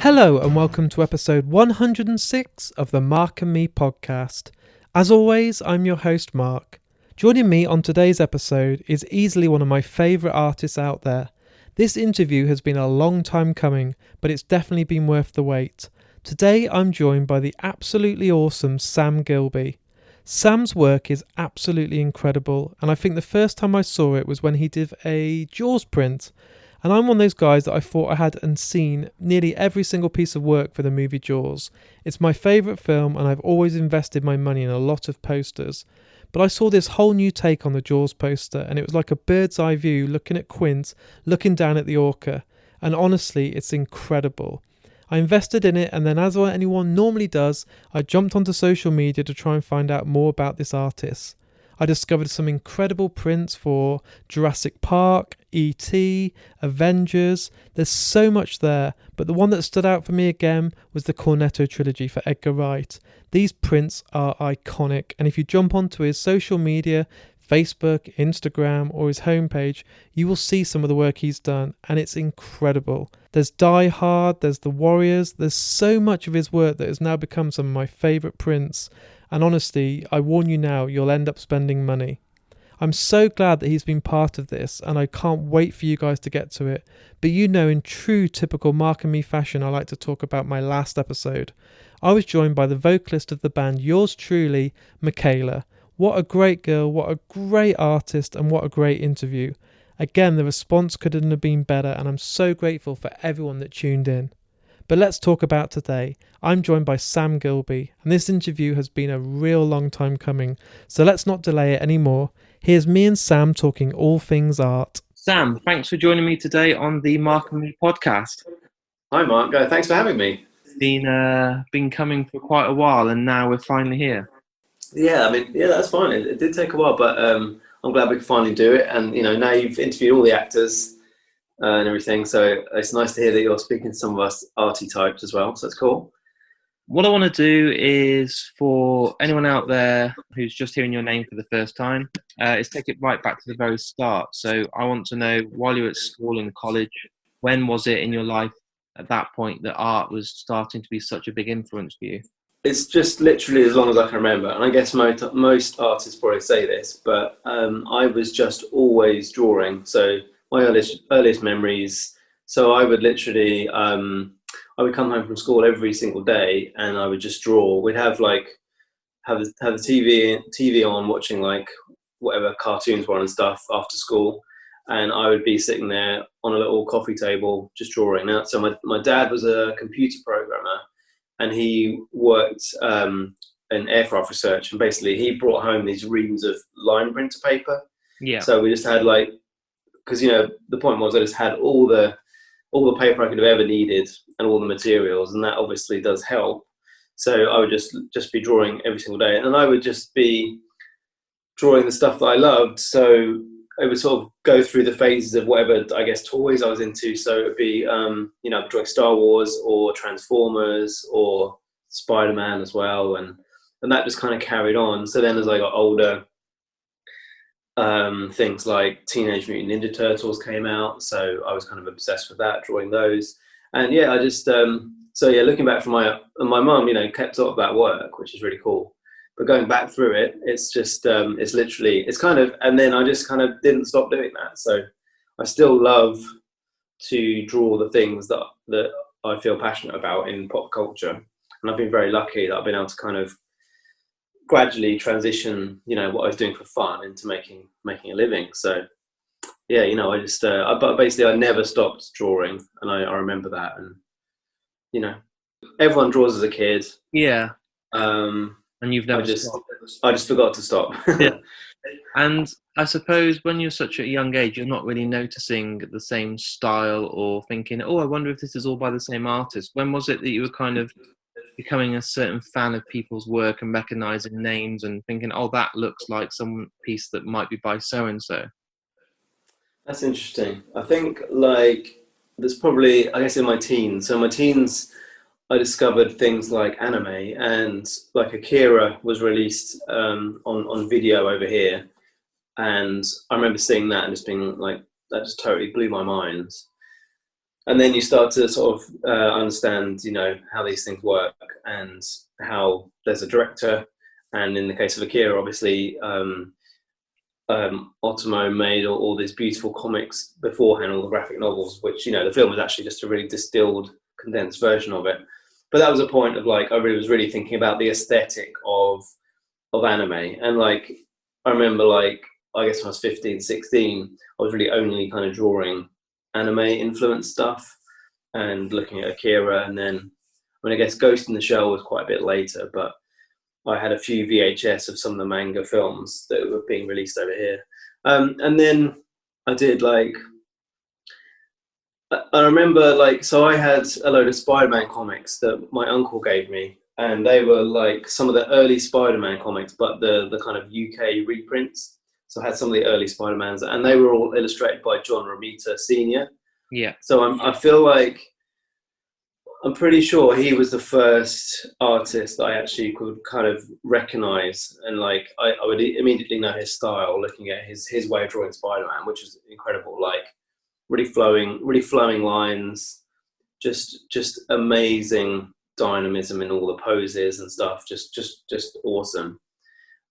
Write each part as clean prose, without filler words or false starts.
Hello and welcome to episode 106 of the Mark and Me podcast. As always, I'm your host Mark. Joining me on today's episode is easily one of my favourite artists out there. This interview has been a long time coming, but it's definitely been worth the wait. Today I'm joined by the absolutely awesome Sam Gilbey. Sam's work is absolutely incredible, and I think the first time I saw it was when he did a Jaws print. And I'm one of those guys that I thought I had and seen nearly every single piece of work for the movie Jaws. It's my favourite film and I've always invested my money in a lot of posters. But I saw this whole new take on the Jaws poster and it was like a bird's eye view looking at Quint, looking down at the orca. And honestly, it's incredible. I invested in it and then, as anyone normally does, I jumped onto social media to try and find out more about this artist. I discovered some incredible prints for Jurassic Park, E.T., Avengers. There's so much there, but the one that stood out for me again was the Cornetto trilogy for Edgar Wright. These prints are iconic, and if you jump onto his social media, Facebook, Instagram, or his homepage, you will see some of the work he's done, and it's incredible. There's Die Hard, there's The Warriors, there's so much of his work that has now become some of my favourite prints. And honestly, I warn you now, you'll end up spending money. I'm so glad that he's been part of this, and I can't wait for you guys to get to it. But you know, in true typical Mark and Me fashion, I like to talk about my last episode. I was joined by the vocalist of the band, yours truly, Michaela. What a great girl, what a great artist, and what a great interview. Again, the response couldn't have been better, and I'm so grateful for everyone that tuned in. But let's talk about today. I'm joined by Sam Gilbey, and this interview has been a real long time coming, so let's not delay it anymore. Here's me and Sam talking all things art. Sam, thanks for joining me today on the Mark and Me podcast. Hi Mark, thanks for having me. It's been coming for quite a while, and now we're finally here. Yeah, that's fine. It did take a while, but I'm glad we could finally do it. And now you've interviewed all the actors and everything, so it's nice to hear that you're speaking to some of us arty types as well, so that's cool. What I want to do is, for anyone out there who's just hearing your name for the first time, is take it right back to the very start. So I want to know, while you were at school and college, when was it in your life at that point that art was starting to be such a big influence for you? It's just literally as long as I can remember, and I guess most artists probably say this, but I was just always drawing. So my earliest memories. So I would literally, I would come home from school every single day, and I would just draw. We'd have the TV on, watching like whatever cartoons were on and stuff after school, and I would be sitting there on a little coffee table just drawing. Now, so my dad was a computer programmer, and he worked in aircraft research, and basically he brought home these reams of line printer paper. Yeah. So we just had because the point was I just had all the paper I could have ever needed and all the materials, and that obviously does help. So I would just be drawing every single day, and I would just be drawing the stuff that I loved. So it would sort of go through the phases of whatever, I guess, toys I was into. So it would be drawing Star Wars or Transformers or Spider-Man as well, and that just kind of carried on. So then as I got older, things like Teenage Mutant Ninja Turtles came out, so I was kind of obsessed with that, drawing those. And yeah, I just looking back from my mum, kept up that work, which is really cool. But going back through it, it's just and then I just kind of didn't stop doing that. So I still love to draw the things that I feel passionate about in pop culture, and I've been very lucky that I've been able to kind of gradually transition, what I was doing for fun into making a living. So yeah, I just but basically I never stopped drawing, and I remember that. And everyone draws as a kid. Yeah. And you've never stopped. I just forgot to stop. Yeah. And I suppose when you're such a young age, you're not really noticing the same style or thinking, oh, I wonder if this is all by the same artist. When was it that you were kind of becoming a certain fan of people's work and recognizing names and thinking, oh, that looks like some piece that might be by so-and-so? That's interesting. I think there's probably, I guess, in my teens. So my teens, I discovered things like anime, and like Akira was released on video over here. And I remember seeing that and just being like, that just totally blew my mind. and then you start to sort of understand, you know, how these things work and how there's a director. And in the case of Akira, obviously, Otomo made all these beautiful comics beforehand, all the graphic novels, which, you know, the film was actually just a really distilled, condensed version of it. But that was a point of like, I was really thinking about the aesthetic of anime. And like, I remember like, I guess when I was 15, 16, I was really only kind of drawing anime influenced stuff and looking at Akira. And then, I mean, I guess Ghost in the Shell was quite a bit later, but I had a few VHS of some of the manga films that were being released over here. And then I did like, I remember like, so I had a load of Spider-Man comics that my uncle gave me, and they were like some of the early Spider-Man comics, but the kind of UK reprints. So I had some of the early Spider-Mans, and they were all illustrated by John Romita Sr. Yeah. So I feel like, I'm pretty sure he was the first artist that I actually could kind of recognize, and like I would immediately know his style looking at his way of drawing Spider-Man, which was incredible. Like really flowing lines, just amazing dynamism in all the poses and stuff. Just awesome.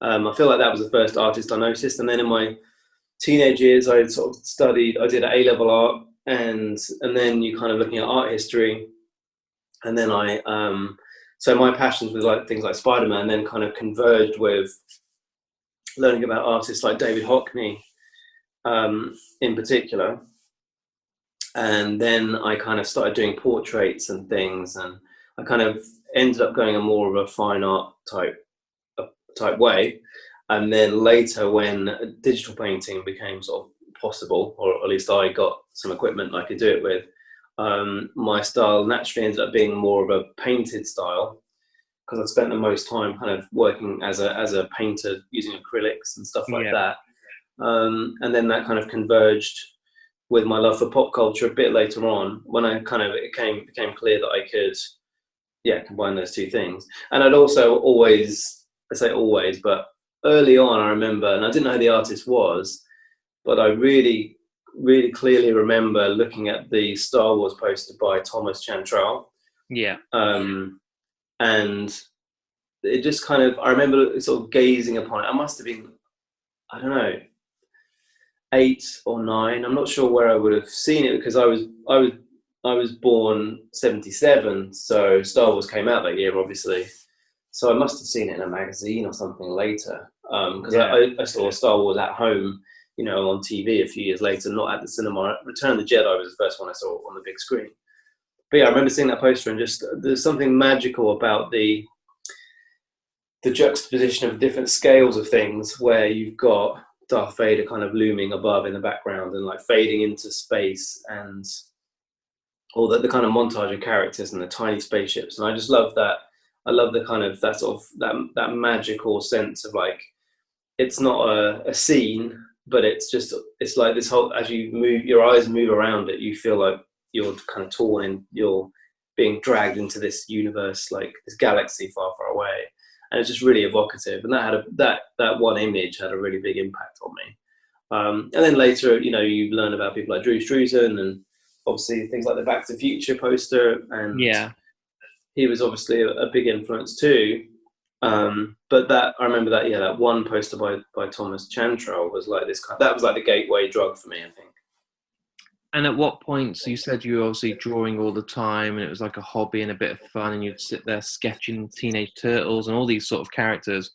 I feel like that was the first artist I noticed, and then in my teenage years, I sort of studied. I did A-level art, and then you kind of looking at art history. And then so my passions with like things like Spider-Man then kind of converged with learning about artists like David Hockney in particular. And then I kind of started doing portraits and things, and I kind of ended up going a more of a fine art type way. And then later, when digital painting became sort of possible, or at least I got some equipment I could do it with, my style naturally ended up being more of a painted style, because I spent the most time kind of working as a painter using acrylics and stuff like that. And then that kind of converged with my love for pop culture a bit later on, when it became clear that I could combine those two things. And I'd also always, I say always, but early on I remember, and I didn't know who the artist was, but I really clearly remember looking at the Star Wars poster by Thomas Chantrell. Yeah. And it just kind of, I remember sort of gazing upon it. I must have been, I don't know, 8 or 9. I'm not sure where I would have seen it, because I was born 77, so Star Wars came out that year, obviously. So I must have seen it in a magazine or something later, because I saw Star Wars at home, you know, on TV a few years later, not at the cinema. Return of the Jedi was the first one I saw on the big screen. But yeah, I remember seeing that poster, and just there's something magical about the juxtaposition of different scales of things, where you've got Darth Vader kind of looming above in the background and like fading into space, and all the kind of montage of characters and the tiny spaceships. And I just love that. I love the kind of that sort of that magical sense of like, it's not a scene, but it's like this whole, as you move, your eyes move around it, you feel like you're kind of torn and you're being dragged into this universe, like this galaxy far, far away. And it's just really evocative. And that one image had a really big impact on me. And then later, you know, you learn about people like Drew Struzan, and obviously things like the Back to the Future poster. And he was obviously a big influence too. But I remember that one poster by Thomas Chantrell was like this that was like the gateway drug for me, I think. And at what point, so you said you were obviously drawing all the time, and it was like a hobby and a bit of fun, and you'd sit there sketching Teenage Turtles and all these sort of characters.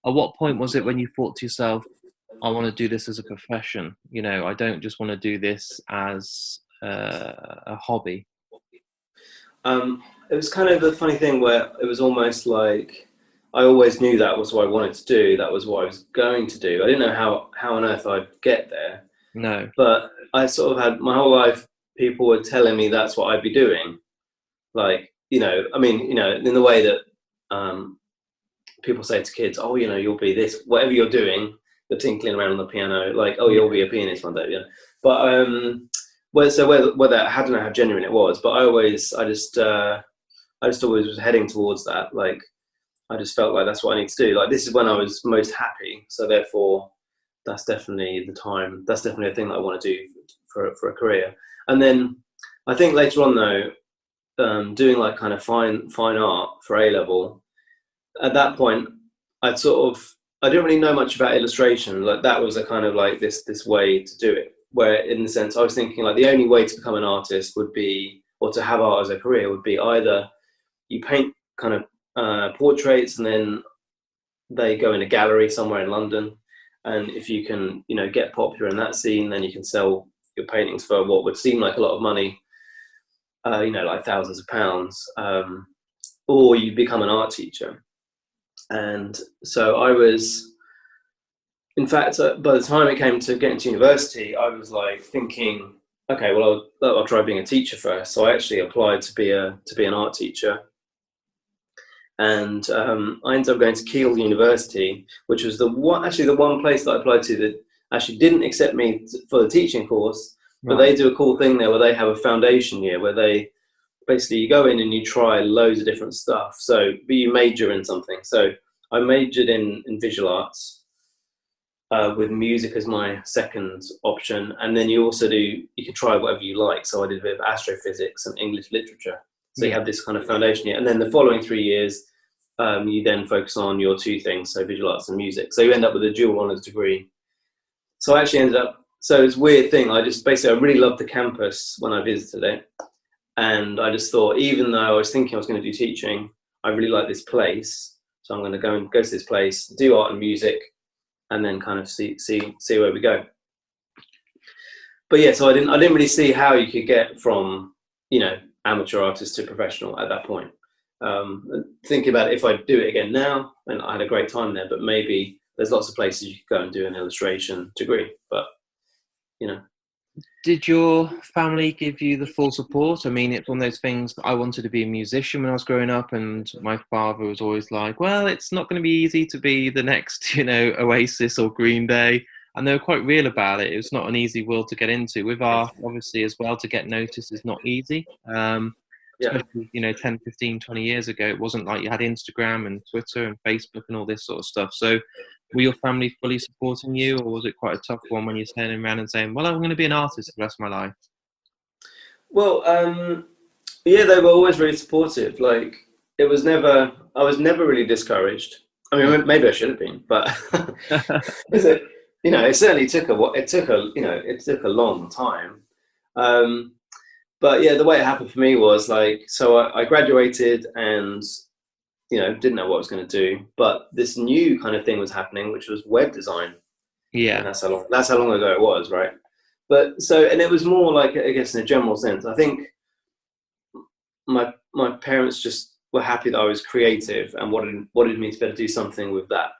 At what point was it when you thought to yourself, I want to do this as a profession? You know, I don't just want to do this as a hobby. It was kind of a funny thing where it was almost like, I always knew that was what I wanted to do. That was what I was going to do. I didn't know how on earth I'd get there. No. But I sort of had, my whole life, people were telling me that's what I'd be doing. Like, you know, I mean, you know, in the way that people say to kids, oh, you know, you'll be this, whatever you're doing, you're tinkling around on the piano, like, oh, you'll be a pianist one day, yeah. But whether I don't know how genuine it was, but I just always was heading towards that. Like, I just felt like that's what I need to do. Like, this is when I was most happy, so therefore that's definitely the time. That's definitely a thing that I want to do for a career. And then I think later on though, doing like kind of fine art for A level, at that point, I didn't really know much about illustration. Like that was a kind of like this way to do it. Where in the sense I was thinking like the only way to become an artist would be, or to have art as a career would be either you paint kind of portraits and then they go in a gallery somewhere in London, and if you can, you know, get popular in that scene, then you can sell your paintings for what would seem like a lot of money, you know, like thousands of pounds, or you become an art teacher. And so I was, in fact, by the time it came to getting to university, I was like thinking, okay, well, I'll try being a teacher first. So I actually applied to be an art teacher, and I ended up going to Keele University, which was the one place that I applied to that actually didn't accept me for the teaching course. But they do a cool thing there where they have a foundation year where they basically you go in and you try loads of different stuff. So, but you major in something. So I majored in visual arts with music as my second option, and then you can try whatever you like. So I did a bit of astrophysics and English literature. So you have this kind of foundation year, and then the following 3 years, you then focus on your two things, so visual arts and music. So you end up with a dual honours degree. So I actually ended up. So it's a weird thing. I really loved the campus when I visited it. And I just thought, even though I was thinking I was going to do teaching, I really like this place. So I'm going to go to this place, do art and music, and then kind of see where we go. But yeah, so I didn't really see how you could get from, you know, amateur artist to professional at that point. Thinking about it, if I do it again now, and I had a great time there, but maybe there's lots of places you could go and do an illustration degree. But, you know. Did your family give you the full support? I mean, it's one of those things. I wanted to be a musician when I was growing up, and my father was always like, well, it's not going to be easy to be the next, you know, Oasis or Green Day. And they were quite real about it. It was not an easy world to get into. With art, obviously, as well, to get noticed is not easy. Especially, you know, 10, 15, 20 years ago, it wasn't like you had Instagram and Twitter and Facebook and all this sort of stuff. So were your family fully supporting you, or was it quite a tough one when you're turning around and saying, well, I'm going to be an artist the rest of my life? Well, yeah, they were always really supportive. Like, I was never really discouraged. I mean, maybe I should have been, but you know, it certainly took a long time. But yeah, the way it happened for me was like, so I graduated and, you know, didn't know what I was going to do, but this new kind of thing was happening, which was web design. Yeah. And that's how long ago it was, right? But so, and it was more like, I guess in a general sense, I think my parents just were happy that I was creative and wanted me to be able to do something with that.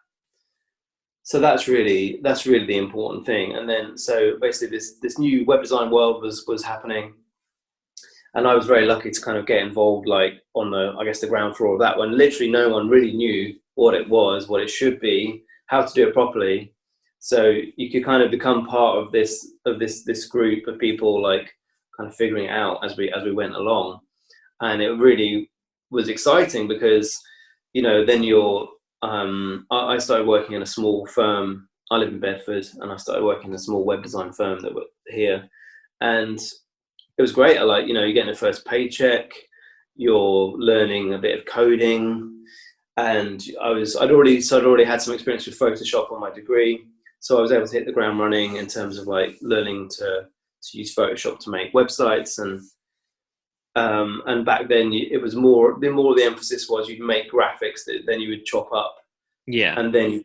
So that's really the important thing. And then, so basically this new web design world was happening. And I was very lucky to kind of get involved, like on the ground floor of that, when literally no one really knew what it was, what it should be, how to do it properly. So you could kind of become part of this group of people, like kind of figuring it out as we went along. And it really was exciting because, you know, then I started working in a small firm. I live in Bedford, and I started working in a small web design firm that were here. And it was great. Like, you know, you're getting the first paycheck, you're learning a bit of coding, and I'd already had some experience with Photoshop on my degree, so I was able to hit the ground running in terms of like learning to use Photoshop to make websites, and back then it was more the emphasis was you'd make graphics that then you would chop up, and then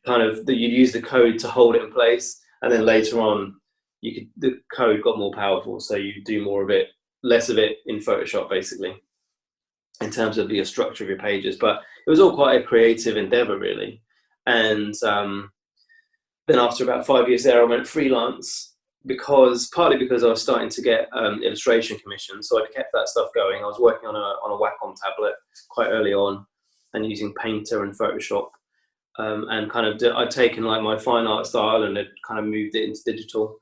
you'd use the code to hold it in place, and then later on the code got more powerful, so you do more of it, less of it in Photoshop, basically, in terms of the structure of your pages. But it was all quite a creative endeavor, really. And then after about 5 years there, I went freelance partly because I was starting to get illustration commissions, so I'd kept that stuff going. I was working on a Wacom tablet quite early on, and using Painter and Photoshop, and kind of I'd taken like my fine art style and had kind of moved it into digital.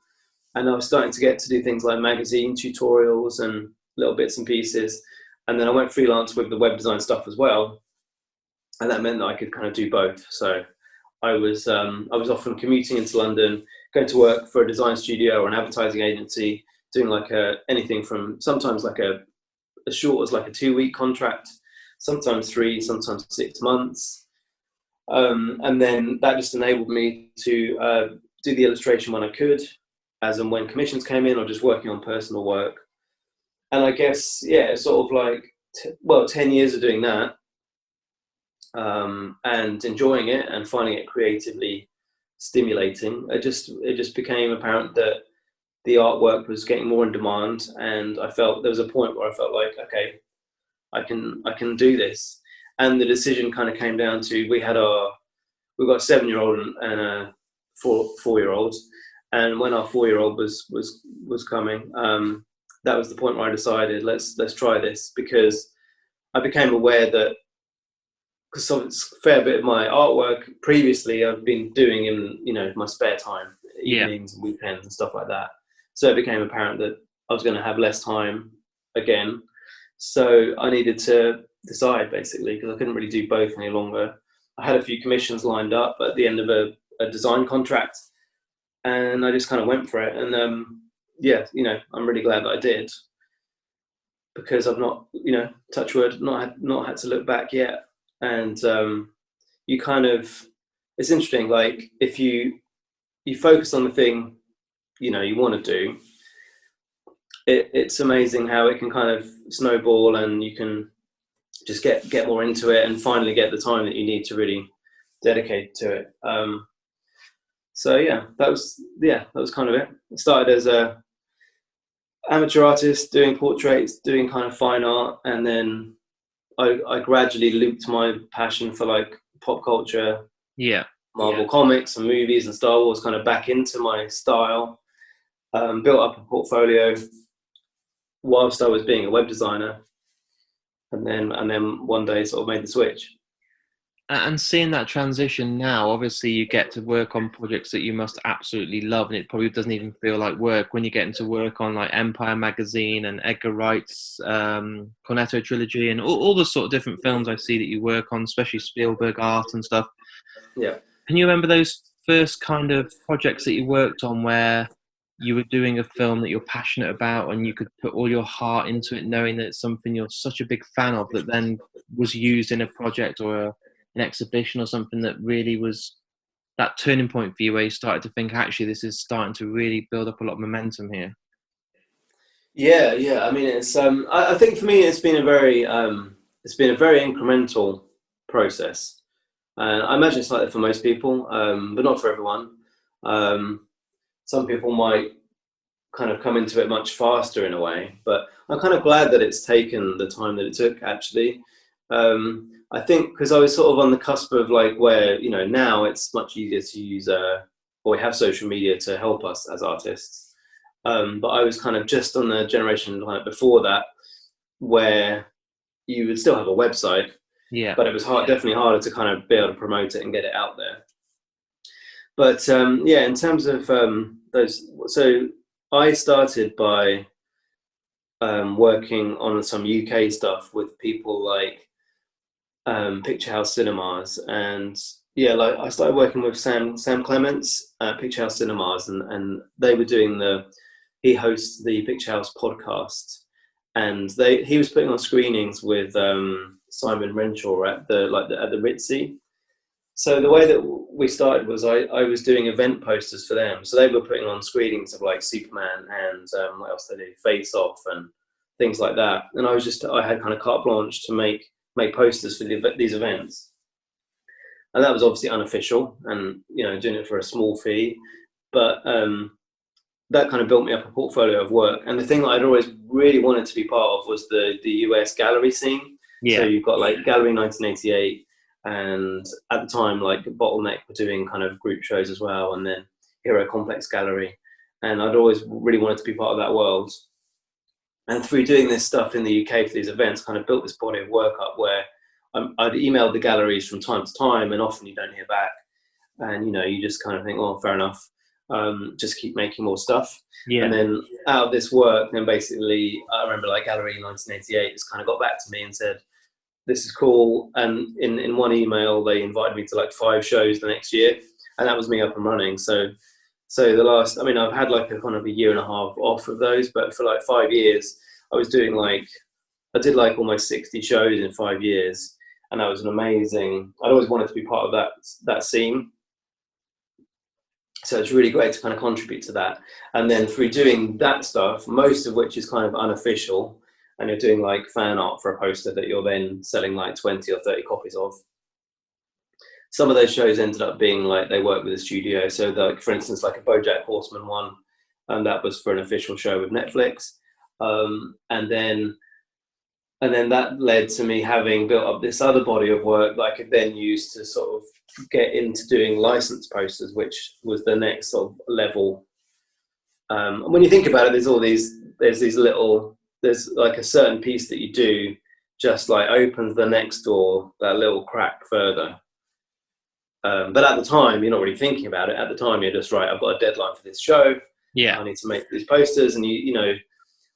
And I was starting to get to do things like magazine tutorials and little bits and pieces. And then I went freelance with the web design stuff as well. And that meant that I could kind of do both. So I was often commuting into London, going to work for a design studio or an advertising agency, doing like anything from sometimes like as short as like a 2-week contract, sometimes 3, sometimes 6 months. And then that just enabled me to do the illustration when I could, as and when commissions came in, or just working on personal work. And I guess, yeah, sort of like, 10 years of doing that, and enjoying it and finding it creatively stimulating. It just became apparent that the artwork was getting more in demand, and I felt there was a point where I felt like, okay, I can do this. And the decision kind of came down to, we've got a 7-year-old and a 4-year-old, and when our 4-year-old was coming, that was the point where I decided, let's try this, because I became aware that, because it's a fair bit of my artwork previously I've been doing in my spare time, evenings and weekends and stuff like that. So it became apparent that I was going to have less time again. So I needed to decide, basically, because I couldn't really do both any longer. I had a few commissions lined up at the end of a design contract, and I just kind of went for it. And I'm really glad that I did, because I've not, touch wood, not had to look back yet. And you kind of, it's interesting, like if you focus on the thing you want to do, it's amazing how it can kind of snowball, and you can just get more into it and finally get the time that you need to really dedicate to it. So that was kind of it. I started as a amateur artist doing portraits, doing kind of fine art, and then I gradually looped my passion for like pop culture, Marvel comics and movies and Star Wars kind of back into my style. Built up a portfolio whilst I was being a web designer, and then one day sort of made the switch. And seeing that transition now, obviously you get to work on projects that you must absolutely love, and it probably doesn't even feel like work when you get into work on like Empire magazine and Edgar Wright's Cornetto trilogy and all the sort of different films I see that you work on, especially Spielberg art and stuff. Yeah. Can you remember those first kind of projects that you worked on where you were doing a film that you're passionate about and you could put all your heart into it, knowing that it's something you're such a big fan of, that then was used in a project or an exhibition or something that really was that turning point for you, where you started to think, actually, this is starting to really build up a lot of momentum here? Yeah. I mean, it's I think for me it's been a very incremental process, and I imagine it's like that for most people, but not for everyone. Some people might kind of come into it much faster in a way, but I'm kind of glad that it's taken the time that it took, actually. I think because I was sort of on the cusp of like where, now it's much easier to use, or we have social media to help us as artists. But I was kind of just on the generation like before that, where you would still have a website, but it was definitely harder to kind of be able to promote it and get it out there. But in terms of those, so I started by working on some UK stuff with people like Picture House Cinemas, and like I started working with Sam Clements at Picture House Cinemas, and they were doing he hosts the Picture House podcast, and he was putting on screenings with Simon Renshaw at the Ritzy. So the way that we started was I was doing event posters for them. So they were putting on screenings of like Superman and what else they do, Face Off and things like that. And I had kind of carte blanche to make posters for these events. And that was obviously unofficial and, doing it for a small fee. But that kind of built me up a portfolio of work. And the thing that I'd always really wanted to be part of was the US gallery scene. So you've got like Gallery 1988. And at the time, like Bottleneck were doing kind of group shows as well, and then Hero Complex Gallery. And I'd always really wanted to be part of that world. And through doing this stuff in the UK for these events, kind of built this body of work up where I'd emailed the galleries from time to time, and often you don't hear back. And, you just kind of think, oh, fair enough. Just keep making more stuff. And then out of this work, then basically, I remember like Gallery 1988 just kind of got back to me and said, this is cool. And in one email, they invited me to like 5 shows the next year, and that was me up and running. So So I've had like a kind of a year and a half off of those, but for like 5 years, I did like almost 60 shows in 5 years, and that was an amazing. I'd always wanted to be part of that scene, so it's really great to kind of contribute to that. And then through doing that stuff, most of which is kind of unofficial, and you're doing like fan art for a poster that you're then selling like 20 or 30 copies of. Some of those shows ended up being like they worked with a studio. So, like for instance, like a BoJack Horseman one, and that was for an official show with Netflix. And then that led to me having built up this other body of work that I could then use to sort of get into doing licensed posters, which was the next sort of level. And when you think about it, there's like a certain piece that you do just like opens the next door, that little crack further. But at the time, you're not really thinking about it. At the time, you're just, right, I've got a deadline for this show. Yeah. I need to make these posters. And, you know,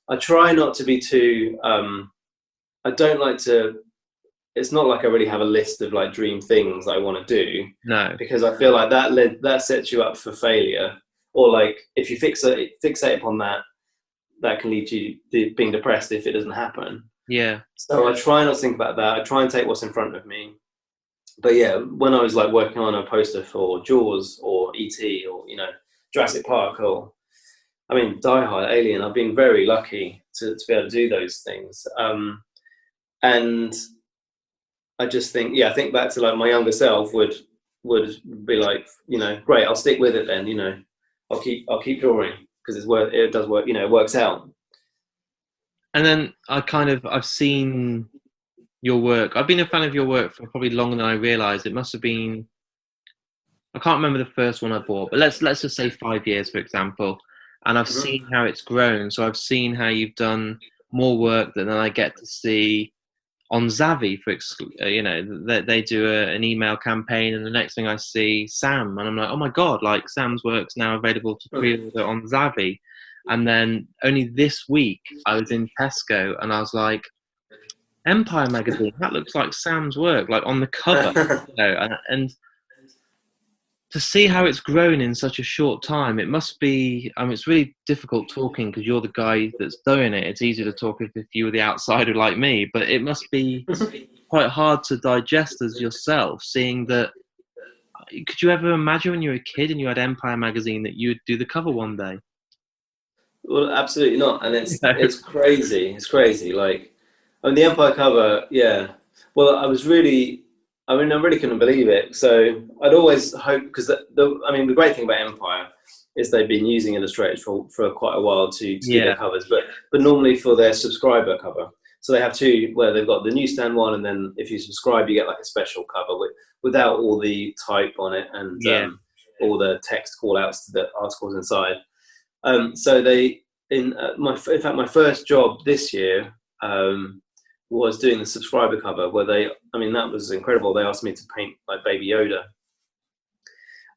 I try not to be too, I don't like to, it's not like I really have a list of like dream things I want to do. No. Because I feel like that sets you up for failure. Or like if you fixate upon that can lead you to being depressed if it doesn't happen. Yeah. So I try not to think about that. I try and take what's in front of me. But yeah, when I was like working on a poster for Jaws or E.T. or, you know, Jurassic Park or, I mean, Die Hard, Alien, I've been very lucky to be able to do those things. And I just think, I think back to like my younger self would be like, you know, great, I'll stick with it then, you know, I'll keep drawing because it does work, you know, it works out. And then I've seen your work. I've been a fan of your work for probably longer than I realized. It must have been, I can't remember the first one I bought, but let's just say 5 years, for example. And I've seen how it's grown. So I've seen how you've done more work than I get to see on Zavi, you know, they do an email campaign, and the next thing I see, Sam, and I'm like, oh my God, like Sam's work's now available to pre-order on Zavi. And then only this week I was in Tesco and I was like, Empire magazine, that looks like Sam's work, like on the cover. You know, and to see how it's grown in such a short time, it must be, I mean, it's really difficult talking because you're the guy that's doing it. It's easier to talk if you were the outsider like me, but it must be quite hard to digest as yourself, seeing that. Could you ever imagine when you were a kid and you had Empire magazine that you would do the cover one day? Well, absolutely not. And it's crazy. It's crazy. Like, I mean, the Empire cover, yeah. Well, I really couldn't believe it. So I'd always hoped, because the great thing about Empire is they've been using illustrators for quite a while to do their covers, but normally for their subscriber cover. So they have two, where they've got the newsstand one, and then if you subscribe, you get like a special cover without all the type on it and all the text call outs to the articles inside. So my first job this year was doing the subscriber cover, where that was incredible. They asked me to paint like Baby Yoda,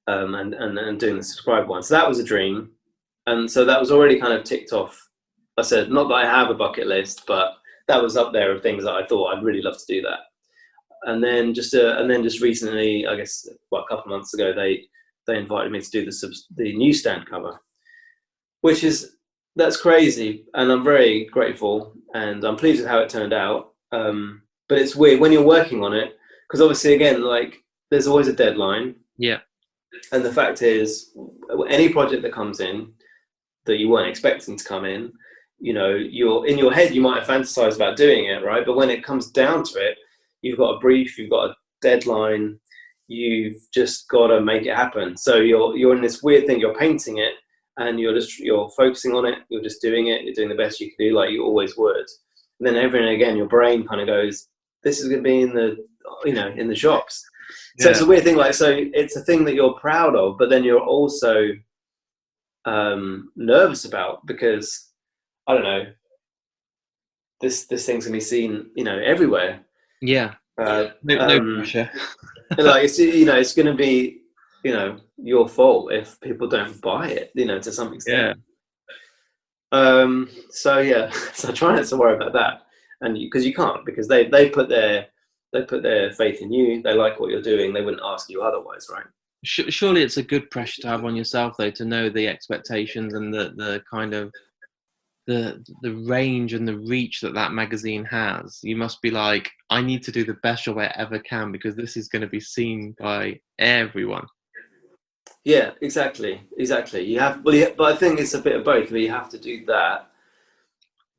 and doing the subscriber one. So that was a dream, and so that was already kind of ticked off. I said, not that I have a bucket list, but that was up there of things that I thought I'd really love to do that. And then just recently, I guess, a couple of months ago, they invited me to do the newsstand cover, that's crazy, and I'm very grateful, and I'm pleased with how it turned out. But it's weird when you're working on it, because obviously, again, like there's always a deadline. Yeah. And the fact is, any project that comes in that you weren't expecting to come in, you know, you're in your head, you might have fantasized about doing it, right? But when it comes down to it, you've got a brief, you've got a deadline, you've just got to make it happen. So you're in this weird thing. You're painting it, and you're focusing on it. You're just doing it. You're doing the best you can do, like you always would. And then every and again, your brain kind of goes, "This is going to be in the shops." So it's a weird thing. Like, so it's a thing that you're proud of, but then you're also nervous about, because I don't know, this thing's gonna be seen, you know, everywhere. Yeah. No pressure. Like it's gonna be, you know, your fault if people don't buy it, you know, to some extent. Yeah. So try not to worry about that, and because you can't, because they put their faith in you. They like what you're doing. They wouldn't ask you otherwise, right? Surely it's a good pressure to have on yourself, though, to know the expectations and the kind of the range and the reach that magazine has. You must be like, I need to do the best job I ever can because this is going to be seen by everyone. Yeah, exactly. You have, well, yeah, but I think it's a bit of both. Where you have to do that,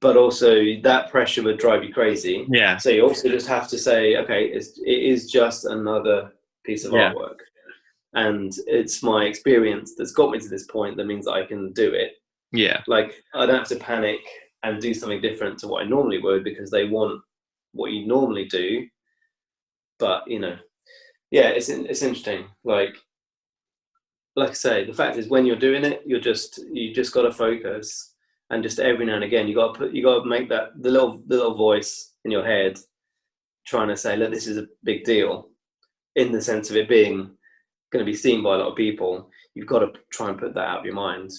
but also that pressure would drive you crazy. Yeah. So you also just have to say, okay, it is just another piece of artwork, and it's my experience that's got me to this point. That means that I can do it. Yeah. Like, I don't have to panic and do something different to what I normally would because they want what you normally do. But yeah, it's interesting. Like I say, the fact is, when you're doing it, you just got to focus, and just every now and again, you got to make that the little voice in your head trying to say, look, this is a big deal, in the sense of it being going to be seen by a lot of people. You've got to try and put that out of your mind.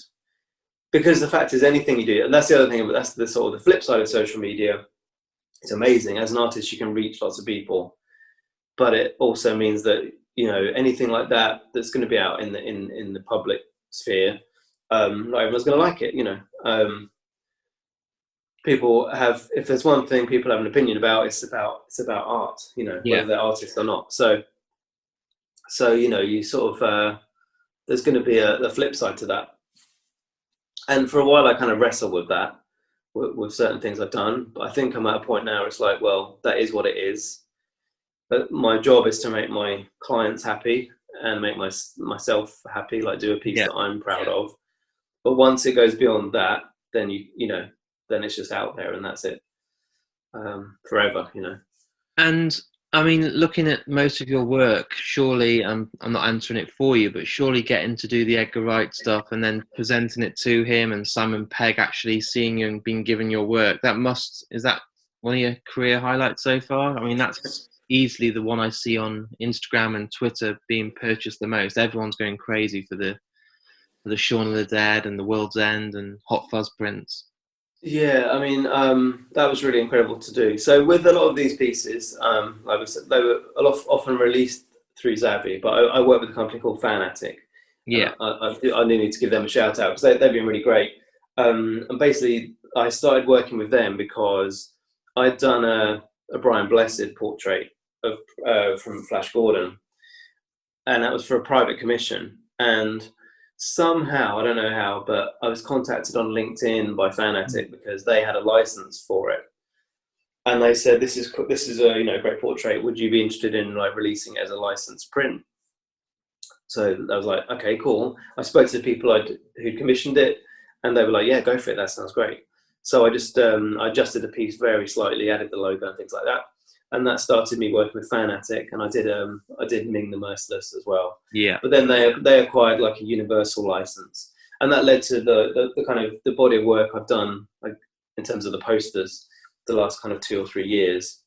Because the fact is, anything you do, and that's the other thing, but that's the sort of the flip side of social media. It's amazing. As an artist, you can reach lots of people, but it also means that anything like that that's going to be out in the public sphere, not everyone's going to like it. People have, if there's one thing people have an opinion about, it's about art. Whether they're artists or not. So you sort of there's going to be a flip side to that. And for a while, I kind of wrestle with that, with certain things I've done. But I think I'm at a point now where it's like, well, that is what it is. But my job is to make my clients happy and make myself happy, like do a piece that I'm proud of. But once it goes beyond that, then then it's just out there and that's it, forever. And I mean, looking at most of your work, surely I'm not answering it for you, but surely getting to do the Edgar Wright stuff and then presenting it to him and Simon Pegg actually seeing you and being given your work, is that one of your career highlights so far? I mean, that's easily the one I see on Instagram and Twitter being purchased the most. Everyone's going crazy for the Shaun of the Dead and the World's End and Hot Fuzz prints. Yeah, I mean, that was really incredible to do. So with a lot of these pieces, like I said, they were often released through Zavvi, but I work with a company called Fanatic. Yeah. I do need to give them a shout out because they've been really great. And basically, I started working with them because I'd done a Brian Blessed portrait from Flash Gordon, and that was for a private commission. And somehow, I don't know how, but I was contacted on LinkedIn by Fanatic because they had a license for it, and they said, "This is a great portrait. Would you be interested in like releasing it as a licensed print?" So I was like, "Okay, cool." I spoke to the people who commissioned it, and they were like, "Yeah, go for it. That sounds great." So I just I adjusted the piece very slightly, added the logo and things like that, and that started me working with Fanatic, and I did Ming the Merciless as well. Yeah. But then they acquired like a universal license, and that led to the kind of the body of work I've done, like in terms of the posters, the last kind of 2 or 3 years.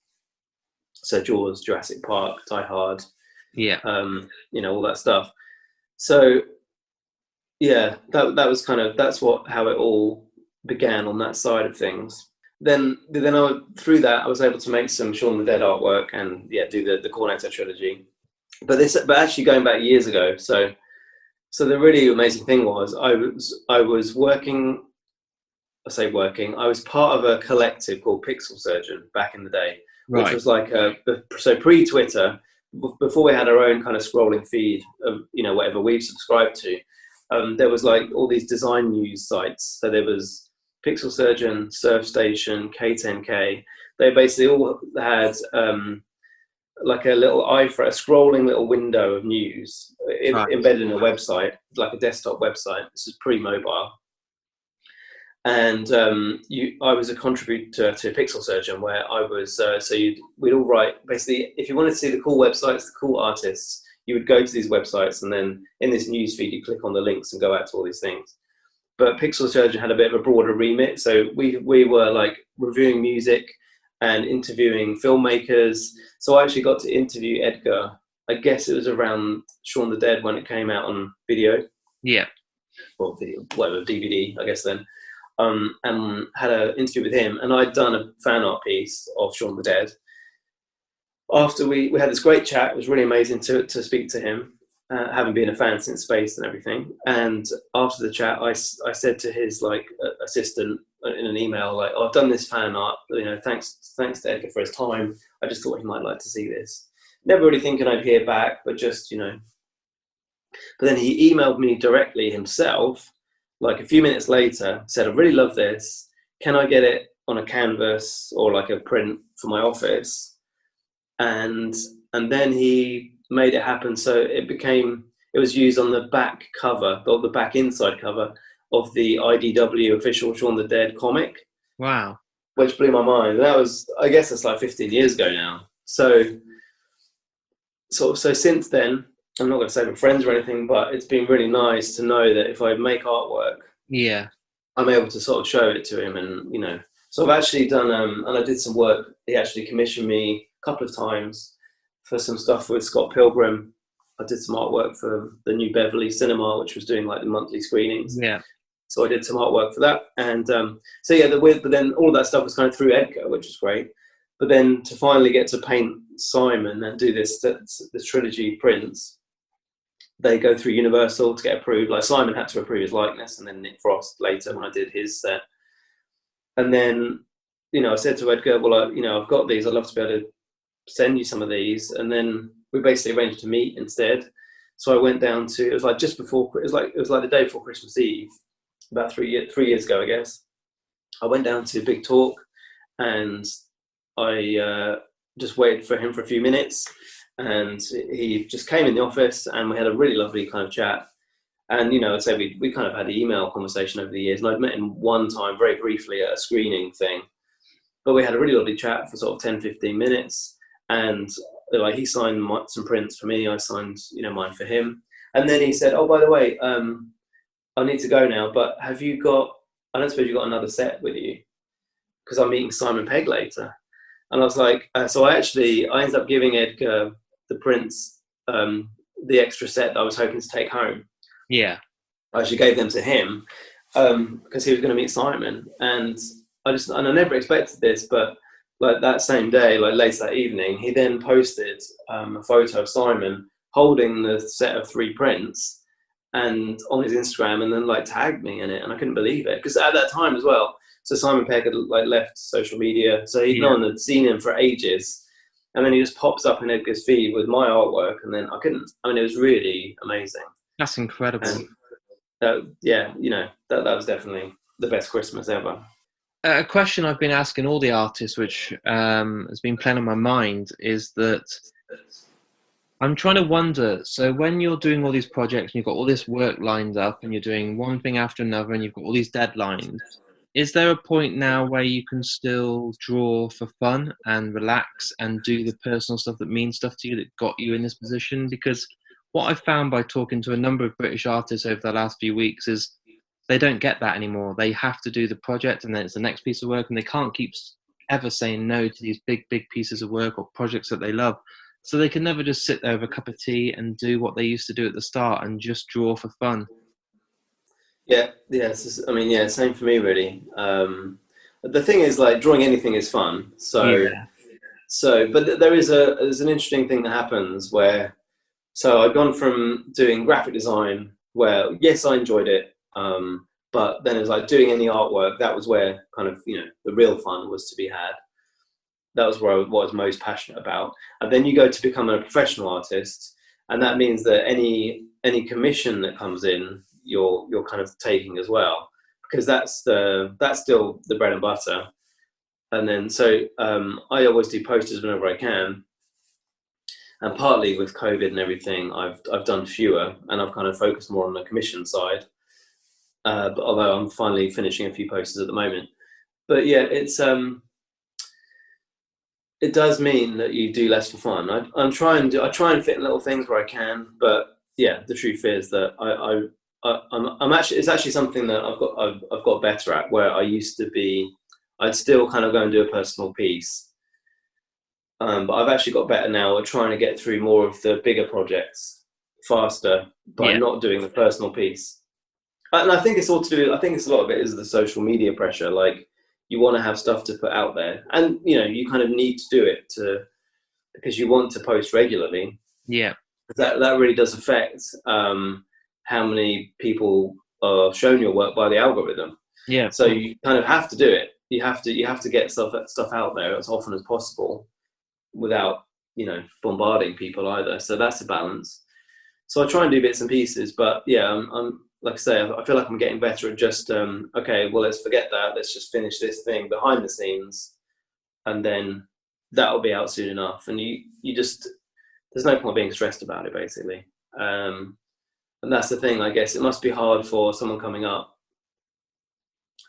So Jaws, Jurassic Park, Die Hard, all that stuff. So yeah, that was kind of how it all began on that side of things. Then through that I was able to make some Shaun of the Dead artwork and do the Cornetto trilogy. But actually going back years ago, so the really amazing thing was I was working. I say working. I was part of a collective called Pixel Surgeon back in the day, which was like so pre-Twitter, before we had our own kind of scrolling feed of whatever we've subscribed to. There was like all these design news sites. So there was Pixel Surgeon, Surf Station, K10K. They basically all had like a scrolling little window of news embedded in a website, like a desktop website. This is pre-mobile. And I was a contributor to Pixel Surgeon, where I was, we'd all write, basically, if you wanted to see the cool websites, the cool artists, you would go to these websites, and then in this news feed, you click on the links and go out to all these things. But Pixel Surgeon had a bit of a broader remit, so we were like reviewing music and interviewing filmmakers. So I actually got to interview Edgar. I guess it was around Shaun of the Dead when it came out on video. Yeah. Well, video, whatever, DVD, I guess then. And had an interview with him, and I'd done a fan art piece of Shaun of the Dead. After we had this great chat, it was really amazing to speak to him. having been a fan since Space and everything. And after the chat, I said to his like assistant in an email, like, oh, I've done this fan art, thanks to Edgar for his time. I just thought he might like to see this. Never really thinking I'd hear back, but just, But then he emailed me directly himself, like a few minutes later, said, I really love this. Can I get it on a canvas or like a print for my office? And then he made it happen. So it was used on the back cover, or the back inside cover of the IDW official Shaun the Dead comic. Wow. Which blew my mind. And that was, I guess that's like 15 years ago now. So since then, I'm not going to say we're friends or anything, but it's been really nice to know that if I make artwork, yeah, I'm able to sort of show it to him. And, so I've actually done, and I did some work. He actually commissioned me a couple of times for some stuff with Scott Pilgrim. I did some artwork for the New Beverly Cinema, which was doing like the monthly screenings. Yeah. So I did some artwork for that. And but then all of that stuff was kind of through Edgar, which was great. But then to finally get to paint Simon and do this trilogy prints, they go through Universal to get approved. Like Simon had to approve his likeness, and then Nick Frost later when I did his set. And then, I said to Edgar, well, I've got these. I'd love to be able to send you some of these. And then we basically arranged to meet instead. So I went down to, it was like just before, it was like the day before Christmas Eve, about 3 years ago, I guess. I went down to Big Talk and I just waited for him for a few minutes. And he just came in the office and we had a really lovely kind of chat. And, I'd say we kind of had an email conversation over the years. And I'd met him one time very briefly at a screening thing. But we had a really lovely chat for sort of 10, 15 minutes. And like he signed some prints for me. I signed, mine for him. And then he said, oh, by the way, I need to go now. But have you got, I don't suppose you've got another set with you? Because I'm meeting Simon Pegg later. And I was like, so I ended up giving Edgar the prints, the extra set that I was hoping to take home. Yeah. I actually gave them to him because he was going to meet Simon. And I never expected this, but like that same day, like later that evening, he then posted a photo of Simon holding the set of 3 prints and on his Instagram, and then like tagged me in it. And I couldn't believe it because at that time as well, so Simon Pegg had like left social media, so no one had seen him for ages. And then he just pops up in Edgar's feed with my artwork, and then it was really amazing. That's incredible. And, that was definitely the best Christmas ever. A question I've been asking all the artists, which has been playing on my mind, is that I'm trying to wonder, so when you're doing all these projects and you've got all this work lined up and you're doing one thing after another and you've got all these deadlines, is there a point now where you can still draw for fun and relax and do the personal stuff that means stuff to you that got you in this position? Because what I've found by talking to a number of British artists over the last few weeks is they don't get that anymore. They have to do the project and then it's the next piece of work, and they can't keep ever saying no to these big, big pieces of work or projects that they love. So they can never just sit there with a cup of tea and do what they used to do at the start and just draw for fun. Same for me, really. The thing is, like, drawing anything is fun. But there's an interesting thing that happens where, so I've gone from doing graphic design where, yes, I enjoyed it, but then it was like doing any artwork, that was where kind of, the real fun was to be had. That was where I was most passionate about. And then you go to become a professional artist, and that means that any commission that comes in, you're kind of taking as well, because that's still the bread and butter. And then I always do posters whenever I can, and partly with COVID and everything, I've done fewer, and I've kind of focused more on the commission side. But although I'm finally finishing a few posters at the moment, but yeah, it does mean that you do less for fun. I try and fit in little things where I can, but yeah, the truth is that it's actually something that I've got better at, where I used to be, I'd still kind of go and do a personal piece. But I've actually got better now at trying to get through more of the bigger projects faster by not doing the personal piece. And I think it's a lot of it is the social media pressure. Like, you want to have stuff to put out there, and you kind of need to do it because you want to post regularly. Yeah. That really does affect how many people are shown your work by the algorithm. Yeah. So you kind of have to do it. You have to get stuff out there as often as possible without, bombarding people either. So that's a balance. So I try and do bits and pieces, but yeah, I'm like I say, I feel like I'm getting better at just okay, well, let's forget that. Let's just finish this thing behind the scenes, and then that'll be out soon enough. And you just, there's no point being stressed about it, basically. And that's the thing, I guess. It must be hard for someone coming up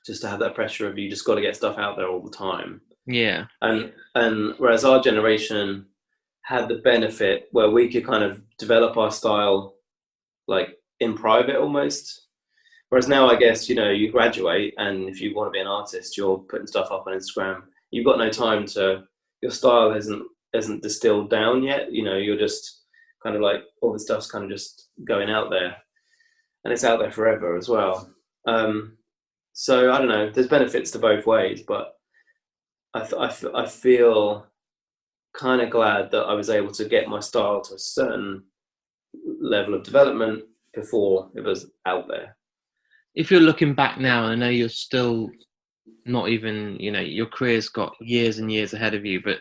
just to have that pressure of you just got to get stuff out there all the time. Yeah. And whereas our generation had the benefit where we could kind of develop our style like in private almost. Whereas now, I guess, you graduate, and if you want to be an artist, you're putting stuff up on Instagram. You've got no time your style hasn't distilled down yet. You're just kind of like, all the stuff's kind of just going out there, and it's out there forever as well. So I don't know, there's benefits to both ways, but I feel kind of glad that I was able to get my style to a certain level of development before it was out there. If you're looking back now, I know you're still not even, your career's got years and years ahead of you, but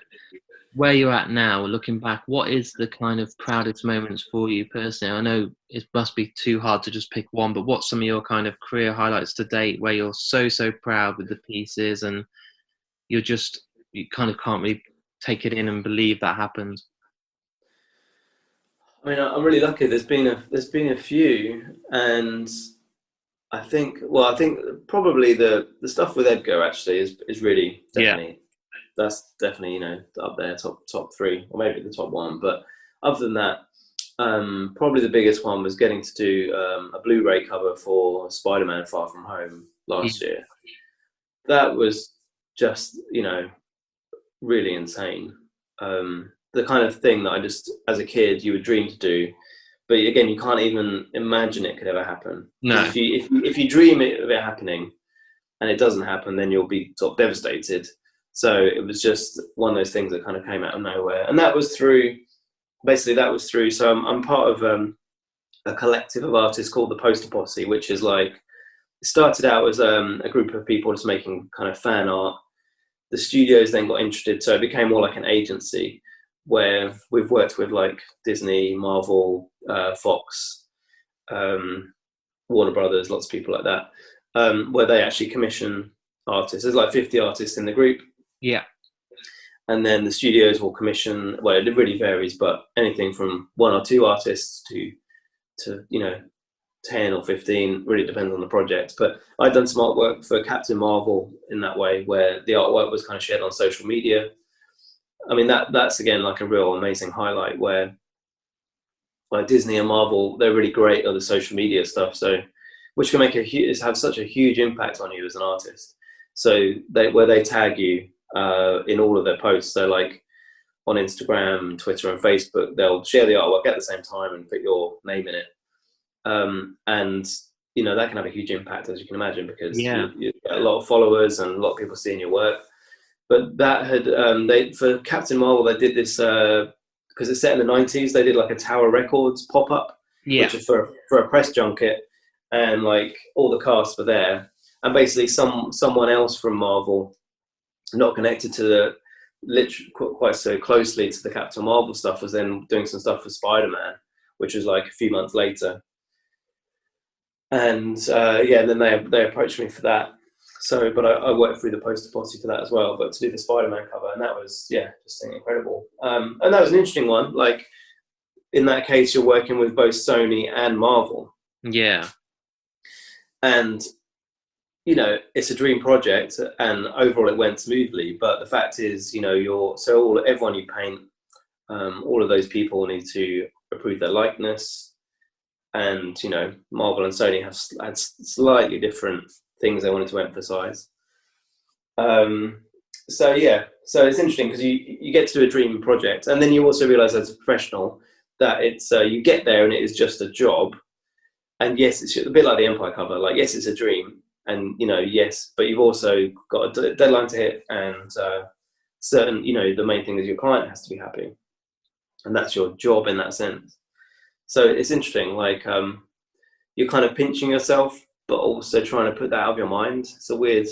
where you're at now, looking back, what is the kind of proudest moments for you personally? I know it must be too hard to just pick one, but what's some of your kind of career highlights to date where you're so proud with the pieces, and you kind of can't really take it in and believe that happened? I mean, I'm really lucky. There's been a few, and I think probably the stuff with Edgar actually is really definitely, that's definitely, up there, top three, or maybe the top one. But other than that, probably the biggest one was getting to do a Blu-ray cover for Spider-Man: Far From Home last year. That was just, really insane. The kind of thing that I just, as a kid, you would dream to do, but again, you can't even imagine it could ever happen. No. If you dream of it happening and it doesn't happen, then you'll be sort of devastated. So it was just one of those things that kind of came out of nowhere, and that was through. So I'm part of a collective of artists called the Poster Posse, which is like, it started out as a group of people just making kind of fan art. The studios then got interested, so it became more like an agency where we've worked with like Disney, Marvel, Fox, Warner Brothers, lots of people like that, where they actually commission artists. There's like 50 artists in the group. Yeah. And then the studios will commission, well, it really varies, but anything from 1 or 2 artists to 10 or 15, really depends on the project. But I'd done some artwork for Captain Marvel in that way, where the artwork was kind of shared on social media. I mean, that's again like a real amazing highlight, where like Disney and Marvel, they're really great at the social media stuff, so which can have such a huge impact on you as an artist. So where they tag you in all of their posts, so like on Instagram, Twitter, and Facebook, they'll share the artwork at the same time and put your name in it. And that can have a huge impact, as you can imagine, because you get a lot of followers and a lot of people seeing your work. But that had for Captain Marvel, they did this because it's set in the 90s. They did like a Tower Records pop-up, which is for a press junket, and like all the cast were there, and basically someone else from Marvel, not connected to the literally quite so closely to the Captain Marvel stuff, was then doing some stuff for Spider-Man, which was like a few months later. And then they approached me for that. So, but I worked through the Poster Posse for that as well, but to do the Spider-Man cover, and that was, just incredible. And that was an interesting one. Like, in that case, you're working with both Sony and Marvel. Yeah. And, it's a dream project, and overall it went smoothly. But the fact is, everyone you paint, all of those people need to approve their likeness. And, Marvel and Sony have had slightly different things they wanted to emphasize. So it's interesting because you get to do a dream project, and then you also realize as a professional that it's you get there and it is just a job. And yes, it's a bit like the Empire cover. Like, yes, it's a dream, and yes, but you've also got a deadline to hit, and certain, the main thing is your client has to be happy, and that's your job in that sense. So it's interesting, like you're kind of pinching yourself, but also trying to put that out of your mind. It's a weird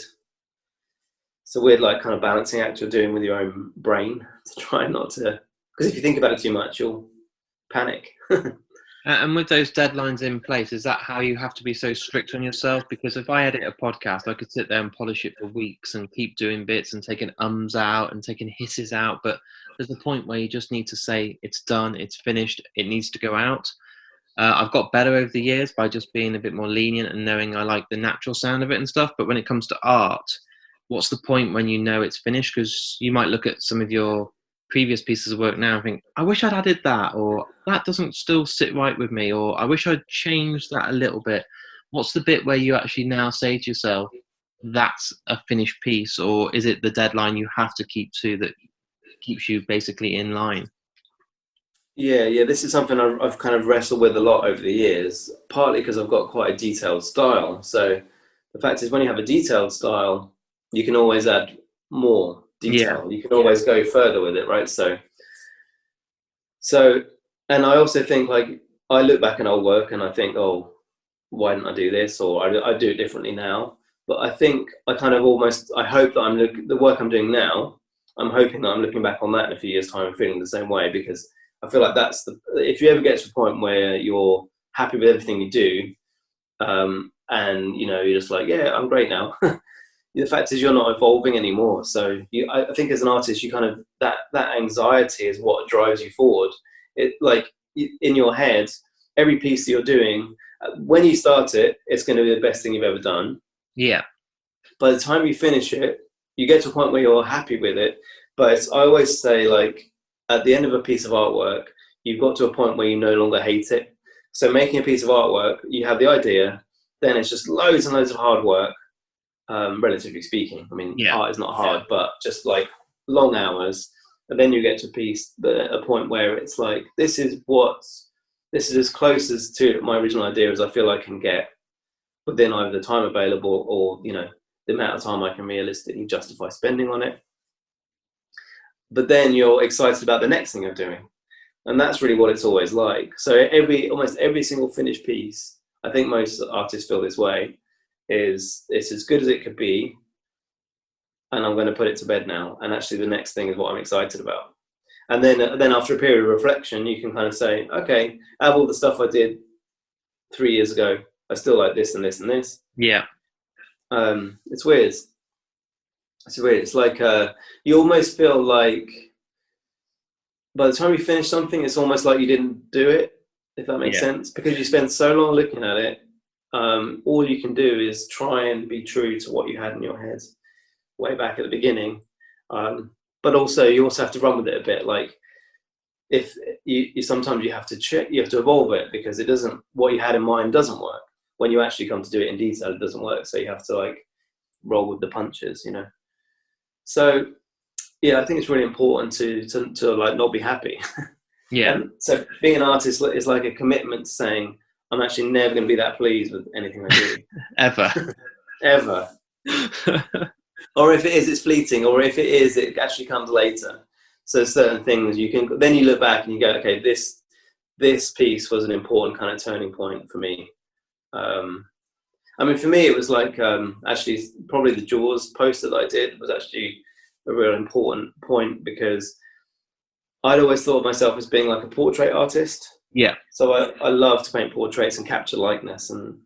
like kind of balancing act you're doing with your own brain to try not to, because if you think about it too much, you'll panic. And with those deadlines in place, is that how you have to be so strict on yourself? Because if I edit a podcast, I could sit there and polish it for weeks and keep doing bits and taking ums out and taking hisses out. But there's a point where you just need to say it's done, it's finished, it needs to go out. I've got better over the years by just being a bit more lenient and knowing I like the natural sound of it and stuff. But when it comes to art, what's the point when you know it's finished? Because you might look at some of your previous pieces of work now and think, I wish I'd added that, or that doesn't still sit right with me, or I wish I'd changed that a little bit. What's the bit where you actually now say to yourself, that's a finished piece, or is it the deadline you have to keep to that keeps you basically in line? Yeah, this is something I've kind of wrestled with a lot over the years, partly because I've got quite a detailed style. So the fact is, when you have a detailed style, you can always add more detail. You can always go further with it, right? So, and I also think, like, I look back at old work and I think, oh, why didn't I do this? Or I do it differently now. But I think I kind of I hope that the work I'm doing now, I'm hoping that I'm looking back on that in a few years' time and feeling the same way, because I feel like if you ever get to a point where you're happy with everything you do, and you're just like, yeah, I'm great now. The fact is, you're not evolving anymore. So I think as an artist, you kind of that anxiety is what drives you forward. It, like, in your head, every piece that you're doing, when you start it, it's going to be the best thing you've ever done. Yeah. By the time you finish it, you get to a point where you're happy with it. But I always say, like, at the end of a piece of artwork, you've got to a point where you no longer hate it. So making a piece of artwork, you have the idea, then it's just loads and loads of hard work. Relatively speaking, I mean, art is not hard, but just like long hours, and then you get to a point where it's like, this is as close as to my original idea as I feel I can get within either the time available or the amount of time I can realistically justify spending on it. But then you're excited about the next thing you're doing, and that's really what it's always like. So almost every single finished piece, I think most artists feel this way, is it's as good as it could be, and I'm going to put it to bed now, and actually the next thing is what I'm excited about. And then after a period of reflection, you can kind of say, okay, out of all the stuff I did 3 years ago, I still like this and this and this. Yeah. It's weird. It's like you almost feel like by the time you finish something, it's almost like you didn't do it, if that makes sense, because you spend so long looking at it. All you can do is try and be true to what you had in your head way back at the beginning, but also you also have to run with it a bit. Like, if you sometimes you have to evolve it, because what you had in mind doesn't work when you actually come to do it in detail. It doesn't work, so you have to like roll with the punches, So I think it's really important to like not be happy. And so being an artist is like a commitment to saying, I'm actually never going to be that pleased with anything I do. Ever. Or if it is, it's fleeting. Or if it is, it actually comes later. So certain things then you look back and you go, okay, this piece was an important kind of turning point for me. I mean, for me, it was like, actually probably the Jaws poster that I did was actually a real important point, because I'd always thought of myself as being like a portrait artist. Yeah. So I love to paint portraits and capture likeness, and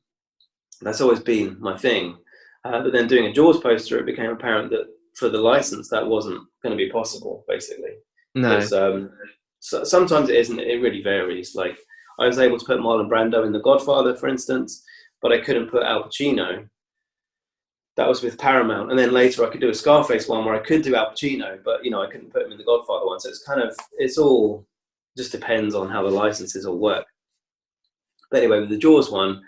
that's always been my thing. But then doing a Jaws poster, it became apparent that for the license, that wasn't going to be possible, basically. No. So sometimes it isn't. It really varies. Like, I was able to put Marlon Brando in The Godfather, for instance, but I couldn't put Al Pacino. That was with Paramount. And then later I could do a Scarface one where I could do Al Pacino, but I couldn't put him in The Godfather one. So it's all just depends on how the licenses all work. But anyway, with the Jaws one,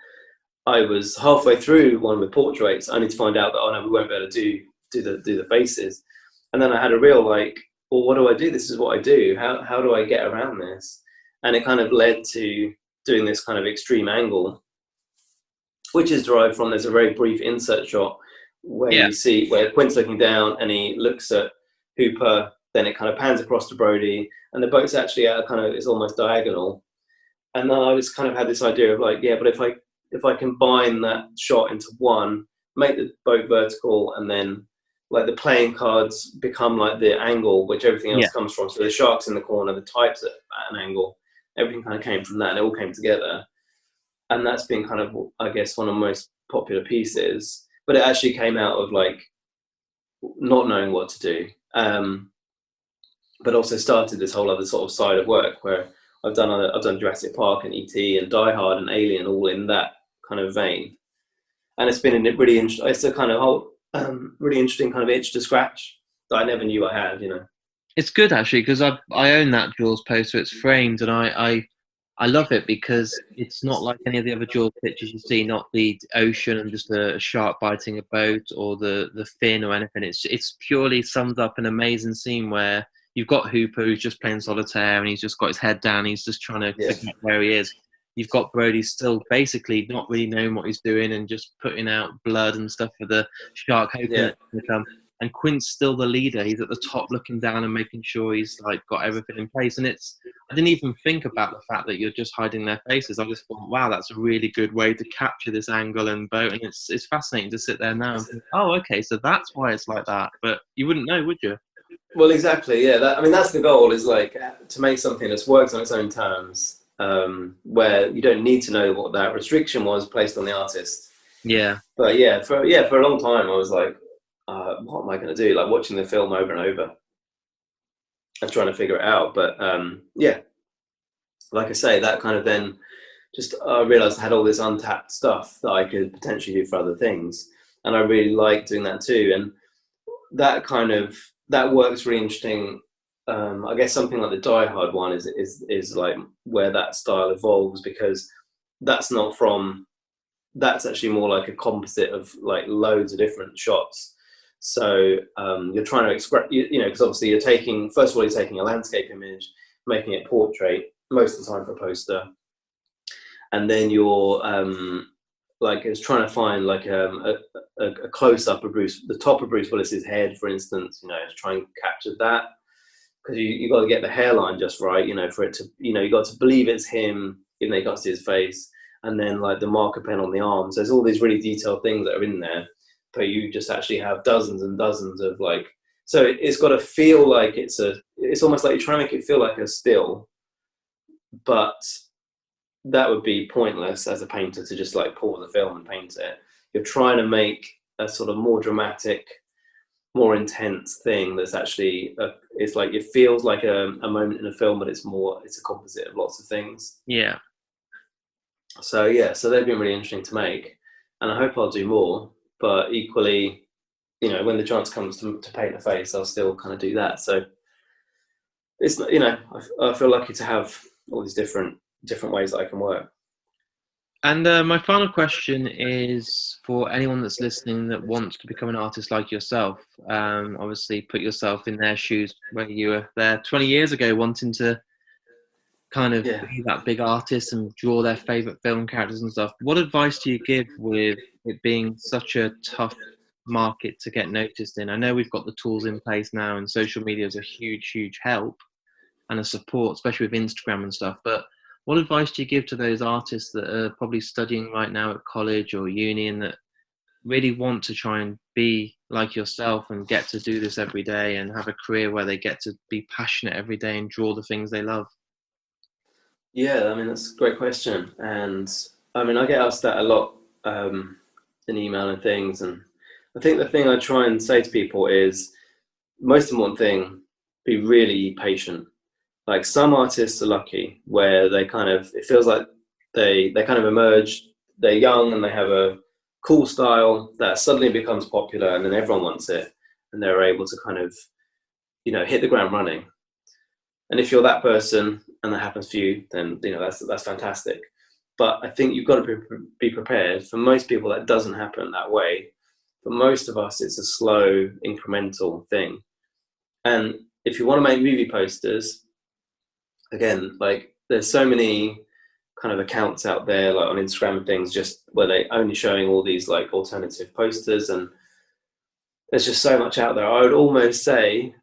I was halfway through one with portraits, only to find out that, oh no, we won't be able to do the faces. And then I had a real like, well, what do I do? This is what I do. How do I get around this? And it kind of led to doing this kind of extreme angle, which is derived from, there's a very brief insert shot where you see where Quint's looking down and he looks at Hooper, then it kind of pans across to Brody, and the boat's actually at it's almost diagonal. And then I just kind of had this idea of like, yeah, but if I combine that shot into one, make the boat vertical, and then like the playing cards become like the angle which everything else comes from. So the shark's in the corner, the type's at an angle, everything kind of came from that, and it all came together. And that's been kind of, I guess, one of the most popular pieces. But it actually came out of like not knowing what to do. But also started this whole other sort of side of work where I've done Jurassic Park and E.T. and Die Hard and Alien, all in that kind of vein. And it's been really interesting. It's a kind of whole really interesting kind of itch to scratch that I never knew I had. It's good actually because I own that Jaws poster. It's framed, and I love it because it's not like any of the other Jaws pictures you see, not the ocean and just a shark biting a boat or the fin or anything. It's purely summed up an amazing scene where you've got Hooper who's just playing solitaire and he's just got his head down. He's just trying to figure out where he is. You've got Brody still basically not really knowing what he's doing and just putting out blood and stuff for the shark, hoping it's going to come. And Quint's still the leader. He's at the top looking down and making sure he's like got everything in place. And I didn't even think about the fact that you're just hiding their faces. I just thought, wow, that's a really good way to capture this angle and boat. And it's fascinating to sit there now and think, oh, okay, so that's why it's like that. But you wouldn't know, would you? Well, exactly. Yeah. That's the goal, is like to make something that works on its own terms, where you don't need to know what that restriction was placed on the artist. Yeah. But for a long time, I was like, what am I going to do? Like watching the film over and over and trying to figure it out. But like I say, that kind of then just I realized I had all this untapped stuff that I could potentially do for other things. And I really like doing that too. And that works really interesting. I guess something like the Die Hard one is like where that style evolves, because that's actually more like a composite of like loads of different shots. So you're trying to express, because obviously you're taking a landscape image, making it portrait most of the time for a poster, and then you're it's trying to find like a close up of the top of Bruce Willis's head, for instance, to try and capture that, because you got to get the hairline just right, for it to, you got to believe it's him, even though you can't see his face, and then like the marker pen on the arms. There's all these really detailed things that are in there. But you just actually have dozens and dozens of like, so it's got to feel like it's almost like you're trying to make it feel like a still, but that would be pointless as a painter to just like pause the film and paint it. You're trying to make a sort of more dramatic, more intense thing that's actually, it's like, it feels like a moment in a film, but it's a composite of lots of things. Yeah. So they've been really interesting to make, and I hope I'll do more. But equally, when the chance comes to paint a face, I'll still kind of do that. So it's, I feel lucky to have all these different ways that I can work. And my final question is for anyone that's listening that wants to become an artist like yourself. Obviously, put yourself in their shoes where you were there 20 years ago, wanting to kind of be that big artist and draw their favorite film characters and stuff. What advice do you give with it being such a tough market to get noticed in? I know we've got the tools in place now, and social media is a huge help and a support, especially with Instagram and stuff. But what advice do you give to those artists that are probably studying right now at college or uni and that really want to try and be like yourself and get to do this every day and have a career where they get to be passionate every day and draw the things they love? Yeah, that's a great question. And I get asked that a lot in email and things. And I think the thing I try and say to people is, most important thing, be really patient. Like some artists are lucky where they it feels like they kind of emerge, they're young and they have a cool style that suddenly becomes popular and then everyone wants it. And they're able to kind of, hit the ground running. And if you're that person and that happens for you, then that's fantastic. But I think you've got to be prepared. For most people, that doesn't happen that way. For most of us, it's a slow, incremental thing. And if you want to make movie posters, again, like there's so many kind of accounts out there, like on Instagram and things, just where they only showing all these like alternative posters, and there's just so much out there. I would almost say,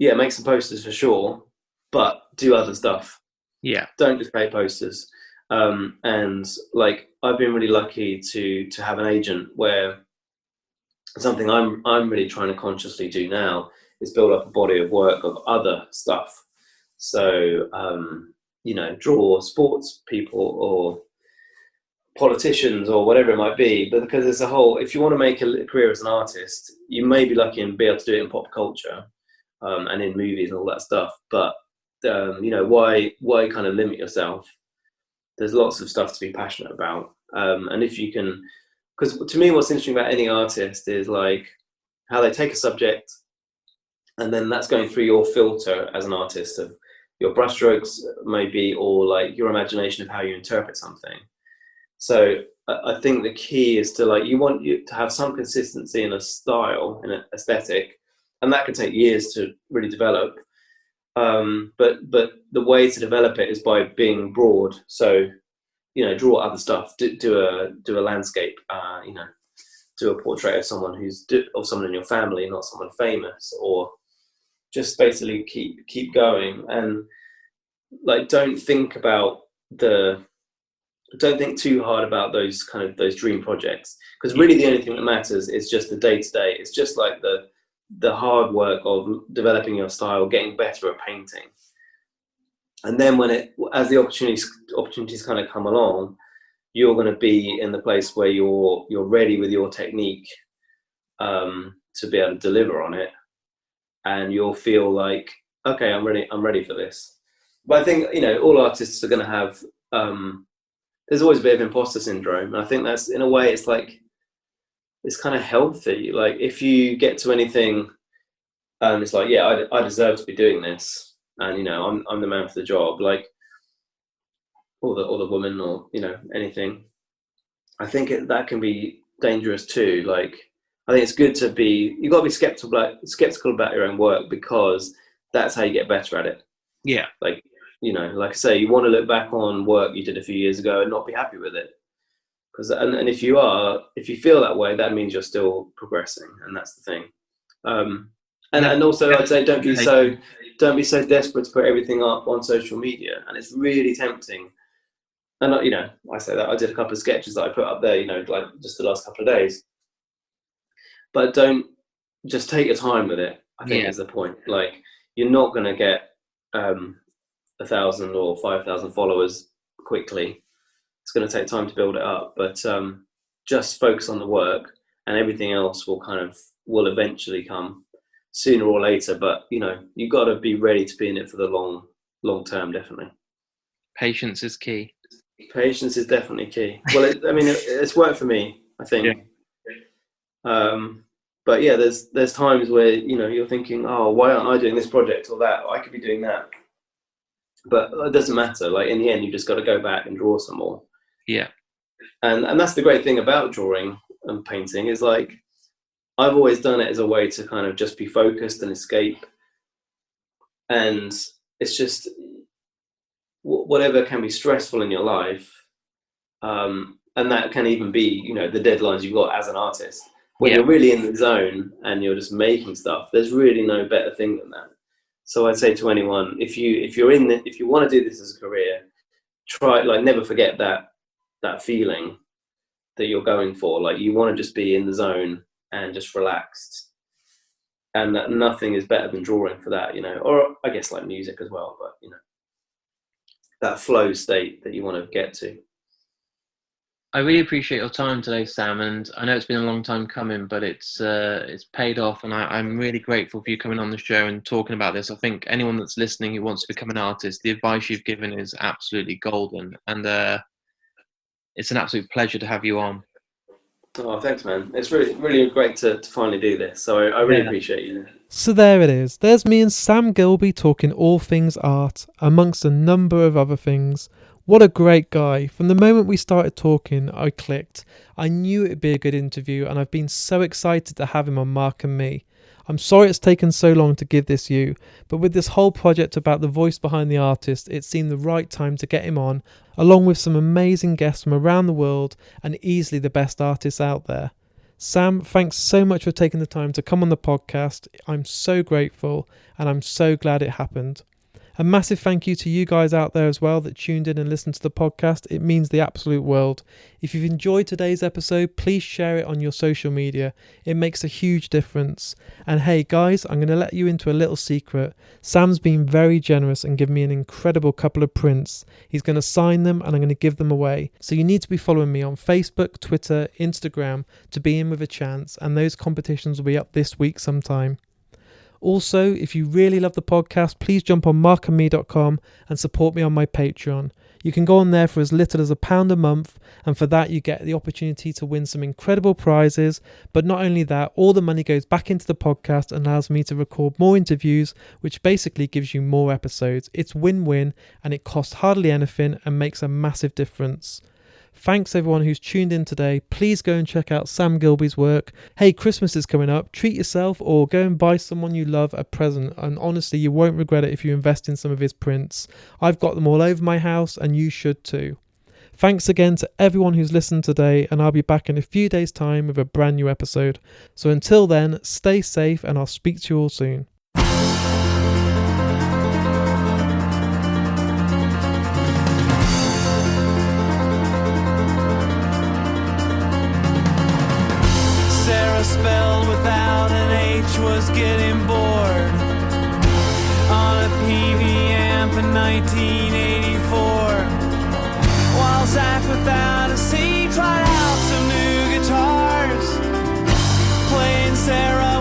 make some posters for sure, but do other stuff. Yeah. Don't just paint posters. And like, I've been really lucky to have an agent where something I'm really trying to consciously do now is build up a body of work of other stuff. So, draw sports people or politicians or whatever it might be, but because there's a whole, if you want to make a career as an artist, you may be lucky and be able to do it in pop culture, and in movies and all that stuff, but why kind of limit yourself? There's lots of stuff to be passionate about, and if you can, because to me what's interesting about any artist is like how they take a subject, and then that's going through your filter as an artist of your brushstrokes maybe, or like your imagination of how you interpret something. So I think the key is to you want you to have some consistency in a style, in an aesthetic, and that can take years to really develop. But the way to develop it is by being broad. So, draw other stuff, do a landscape, do a portrait of someone of someone in your family, not someone famous, or just basically keep going, and don't think too hard about those dream projects, because really the only thing that matters is just the day to day. It's just like the hard work of developing your style, getting better at painting, and then as the opportunities kind of come along, you're going to be in the place where you're ready with your technique, to be able to deliver on it, and you'll feel like, okay, I'm ready for this. But I think all artists are going to have. There's always a bit of imposter syndrome, and I think that's, in a way, it's kind of healthy. Like, if you get to anything, it's like, yeah, I deserve to be doing this, and I'm the man for the job, like, or the woman, or anything. I think that can be dangerous too. Like, I think it's good to be. You've got to be skeptical about your own work, because that's how you get better at it. Yeah. Like I say, you want to look back on work you did a few years ago and not be happy with it. And if you feel that way, that means you're still progressing, and that's the thing. And also, I'd say don't be so desperate to put everything up on social media. And it's really tempting. And I say that I did a couple of sketches that I put up there, like just the last couple of days. But don't just take your time with it, I think, is the point. Like, you're not going to get 1,000 or 5,000 followers quickly. It's going to take time to build it up, but just focus on the work, and everything else will eventually come sooner or later. But you've got to be ready to be in it for the long term. Definitely, patience is key. Patience is definitely key. Well, it's worked for me, I think. Yeah. But yeah, there's times where you're thinking, oh, why aren't I doing this project or that? I could be doing that. But it doesn't matter. Like, in the end, you just got to go back and draw some more. Yeah. And that's the great thing about drawing and painting, is like, I've always done it as a way to kind of just be focused and escape. And it's just whatever can be stressful in your life, and that can even be, the deadlines you've got as an artist. When you're really in the zone and you're just making stuff, there's really no better thing than that. So I'd say to anyone, if you want to do this as a career, try, never forget that feeling that you're going for. Like, you want to just be in the zone and just relaxed, and that nothing is better than drawing for that, or I guess like music as well, but that flow state that you want to get to. I really appreciate your time today, Sam, and I know it's been a long time coming, but it's paid off, and I'm really grateful for you coming on the show and talking about this. I think anyone that's listening who wants to become an artist, the advice you've given is absolutely golden, and it's an absolute pleasure to have you on. Oh, thanks, man. It's really, really great to finally do this, so I really appreciate you. So there it is. There's me and Sam Gilbey talking all things art, amongst a number of other things. What a great guy. From the moment we started talking, I clicked. I knew it'd be a good interview, and I've been so excited to have him on Mark and Me. I'm sorry it's taken so long to give this you, but with this whole project about the voice behind the artist, it seemed the right time to get him on, along with some amazing guests from around the world and easily the best artists out there. Sam, thanks so much for taking the time to come on the podcast. I'm so grateful, and I'm so glad it happened. A massive thank you to you guys out there as well that tuned in and listened to the podcast. It means the absolute world. If you've enjoyed today's episode, please share it on your social media. It makes a huge difference. And hey guys, I'm going to let you into a little secret. Sam's been very generous and given me an incredible couple of prints. He's going to sign them and I'm going to give them away. So you need to be following me on Facebook, Twitter, Instagram to be in with a chance, and those competitions will be up this week sometime. Also, if you really love the podcast, please jump on markandme.com and support me on my Patreon. You can go on there for as little as £1 a month, and for that you get the opportunity to win some incredible prizes. But not only that, all the money goes back into the podcast and allows me to record more interviews, which basically gives you more episodes. It's win-win, and it costs hardly anything and makes a massive difference. Thanks everyone who's tuned in today. Please go and check out Sam Gilbey's work. Hey, Christmas is coming up. Treat yourself or go and buy someone you love a present. And honestly, you won't regret it if you invest in some of his prints. I've got them all over my house and you should too. Thanks again to everyone who's listened today, and I'll be back in a few days' time with a brand new episode. So until then, stay safe and I'll speak to you all soon. Spelled without an H was getting bored on a PV amp in 1984, while Zach without a C tried out some new guitars, playing Sarah